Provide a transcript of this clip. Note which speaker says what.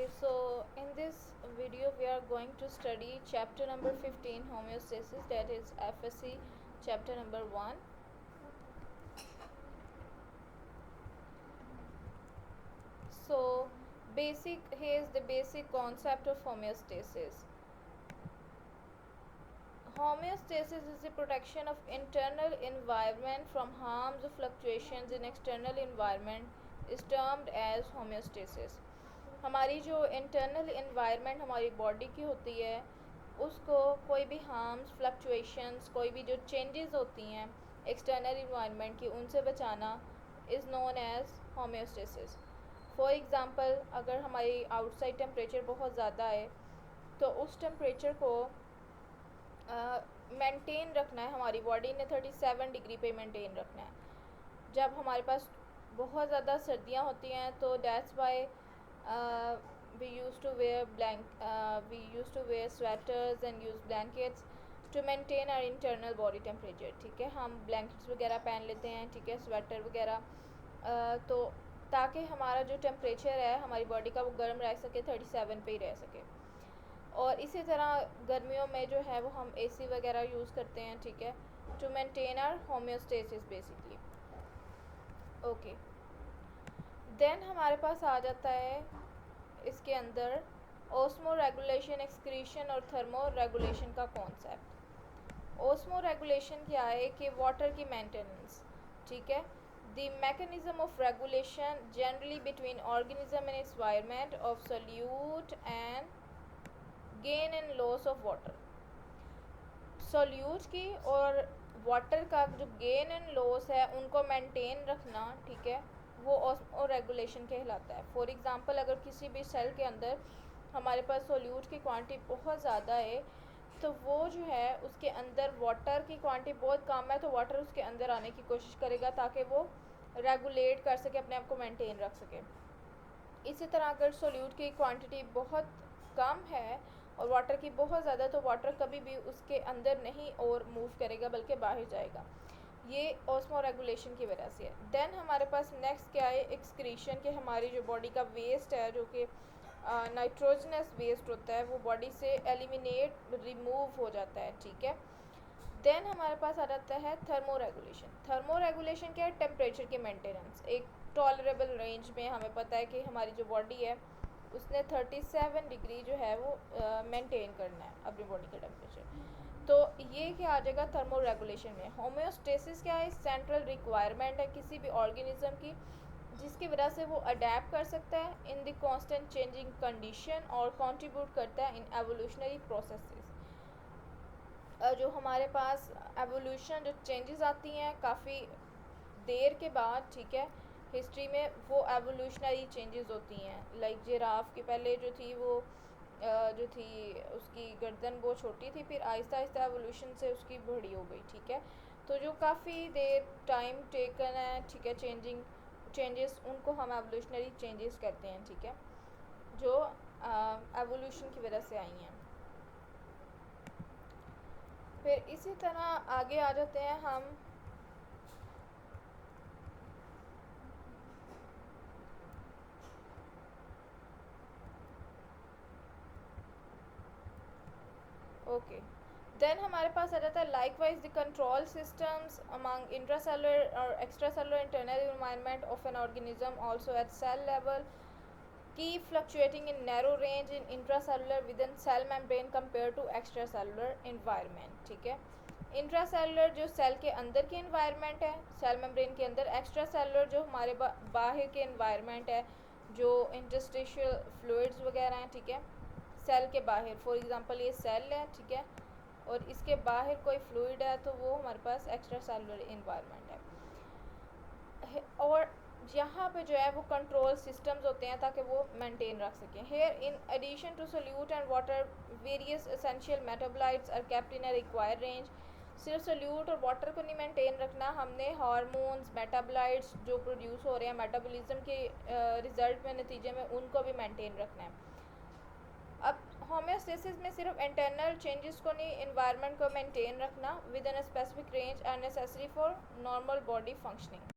Speaker 1: Okay, so in this video we are going to study chapter number 15, homeostasis, that is FSC chapter number 1. So here's the basic concept of homeostasis. Homeostasis is the protection of internal environment from harms or fluctuations in external environment is termed as homeostasis. हमारी जो internal environment हमारी body की होती है उसको कोई भी harms fluctuations कोई भी जो चेंजेस होती हैं एक्सटर्नल इन्वायरमेंट की उनसे बचाना is known as homeostasis. For example अगर हमारी आउटसाइड टेम्परेचर बहुत ज़्यादा है तो उस टेम्परेचर को मेंटेन रखना है, हमारी बॉडी ने 37 डिग्री पे मेंटेन रखना है. जब हमारे पास बहुत ज़्यादा सर्दियाँ होती हैं तो that's why we used to wear sweaters and use blankets to maintain our internal body temperature. ठीक है, हम blankets वगैरह पहन लेते हैं, ठीक है, स्वेटर वगैरह, तो ताकि हमारा जो टेम्परेचर है हमारी बॉडी का वो गर्म रह सके, 37 पे ही रह सके. और इसी तरह गर्मियों में जो है वो हम AC वगैरह यूज़ करते हैं, ठीक है, to maintain our homeostasis basically. Okay, then हमारे पास आ जाता है इसके अंदर ओस्मो रेगुलेशन, एक्सक्रीशन और थर्मो रेगुलेशन का कॉन्सेप्ट. ओस्मो रेगुलेशन क्या है कि वाटर की मेंटेनेंस, ठीक है, the mechanism of regulation generally between organism and its environment of solute and gain and loss of water. Solute की और वाटर का जो गेन एंड लॉस है उनको मेंटेन रखना, ठीक है, वो ऑस्मो रेगुलेशन कहलाता है. फॉर एग्ज़ाम्पल अगर किसी भी सेल के अंदर हमारे पास सोल्यूट की क्वांटिटी बहुत ज़्यादा है तो वो जो है उसके अंदर वाटर की क्वांटिटी बहुत कम है तो वाटर उसके अंदर आने की कोशिश करेगा ताकि वो रेगुलेट कर सके, अपने आप को मेंटेन रख सके. इसी तरह अगर सोल्यूट की क्वांटिटी बहुत कम है और वाटर की बहुत ज़्यादा तो वाटर कभी भी उसके अंदर नहीं और मूव करेगा बल्कि बाहर जाएगा. ये ऑस्मो रेगुलेशन की वजह से है. देन हमारे पास नेक्स्ट क्या है, एक्सक्रीशन के हमारी जो बॉडी का वेस्ट है जो कि नाइट्रोजनस वेस्ट होता है वो बॉडी से एलिमिनेट रिमूव हो जाता है, ठीक है. देन हमारे पास आ जाता है थर्मो रेगुलेशन. थर्मो रेगुलेशन क्या है, टेम्परेचर की मेंटेनेंस. एक टॉलरेबल रेंज में हमें पता है कि हमारी जो बॉडी है उसने 37 डिग्री जो है वो मेंटेन करना है अपनी बॉडी का टेम्परेचर. तो ये क्या आ जाएगा थर्मो रेगुलेशन में. होम्योस्टेसिस क्या है, सेंट्रल रिक्वायरमेंट है किसी भी ऑर्गेनिज्म की जिसकी वजह से वो अडेप्ट कर सकता है in the constant changing condition और कंट्रीब्यूट करता है इन एवोल्यूशनरी प्रोसेसेस. जो हमारे पास एवोल्यूशन जो चेंजेस आती हैं काफ़ी देर के बाद, ठीक है, हिस्ट्री में वो एवोल्यूशनरी चेंजेस होती हैं. लाइक जिराफ की पहले जो थी वो जो थी उसकी गर्दन बहुत छोटी थी, फिर आहिस्ता आहिस्ता एवोल्यूशन से उसकी बड़ी हो गई, ठीक है. तो जो काफ़ी देर टाइम टेकन है, ठीक है, चेंजेस उनको हम एवोल्यूशनरी चेंजेस कहते हैं, ठीक है, जो एवोल्यूशन की वजह से आई हैं. फिर इसी तरह आगे आ जाते हैं हम ओके. देन हमारे पास आ जाता है likewise the control systems among intracellular और extracellular internal environment of an organism also at cell level की fluctuating in narrow range in intracellular within cell membrane compare to extracellular environment, ठीक है. Intracellular जो cell के अंदर की environment है cell membrane के अंदर, एक्स्ट्रासेलुलर जो हमारे बाहर के एनवायरनमेंट है जो इंटरस्टिशियल फ्लूइड्स वगैरह हैं, ठीक है, सेल के बाहर. फॉर एग्जांपल ये सेल है, ठीक है, और इसके बाहर कोई फ्लूइड है तो वो हमारे पास एक्स्ट्रा सेलुलर इन्वायरमेंट है. और यहाँ पे जो है वो कंट्रोल सिस्टम्स होते हैं ताकि वो मेंटेन रख सकें. Here in addition to solute and water various essential metabolites are kept in a required range. सिर्फ सोल्यूट और वाटर को नहीं मेंटेन रखना, हमने हार्मोन्स मेटाबोलाइट्स जो प्रोड्यूस हो रहे हैं मेटाबॉलिज्म के रिजल्ट में, नतीजे में, उनको भी मेंटेन रखना है. अब होम्योस्टेसिस में सिर्फ इंटरनल चेंजेस को नहीं, एनवायरनमेंट को मेंटेन रखना within a specific range are necessary for normal body functioning.